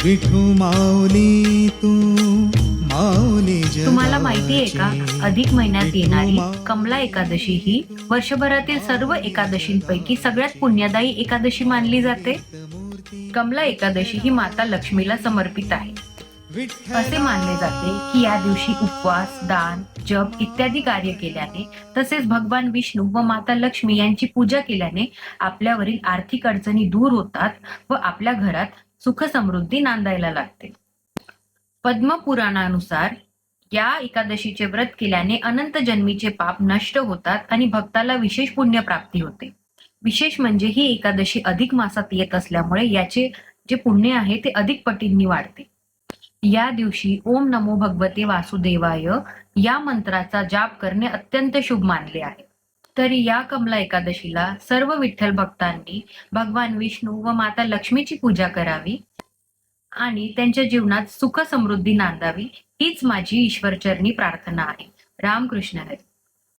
विठू माऊली तू माऊली जगाची. तुम्हाला माहिती आहे का, अधिक महिन्यात येणारी कमला एकादशी ही वर्षभरातील सर्व एकादशींपैकी सगळ्यात पुण्यदायी एकादशी मानली जाते. कमला एकादशी ही माता लक्ष्मीला समर्पित आहे. असे मानले जाते की या दिवशी उपवास, दान, जप इत्यादी कार्य केल्याने, तसेच भगवान विष्णू व माता लक्ष्मी यांची पूजा केल्याने आपल्यावरील आर्थिक अडचणी दूर होतात व आपल्या घरात सुख समृद्धी नांदायला लागते. पद्मपुराणानुसार या एकादशीचे व्रत केल्याने अनंत जन्मीचे पाप नष्ट होतात आणि भक्ताला विशेष पुण्य प्राप्ती होते. विशेष म्हणजे ही एकादशी अधिक मासात येत असल्यामुळे याचे जे पुण्य आहे ते अधिक पटींनी वाढते. या दिवशी ओम नमो भगवते वासुदेवाय या मंत्राचा जाप करणे अत्यंत शुभ मानले आहे. तरी या कमला एकादशीला सर्व विठ्ठल भक्तांनी भगवान विष्णू व माता लक्ष्मीची पूजा करावी आणि त्यांच्या जीवनात सुख समृद्धी नांदावी हीच माझी ईश्वरचरणी प्रार्थना आहे. रामकृष्ण हरी.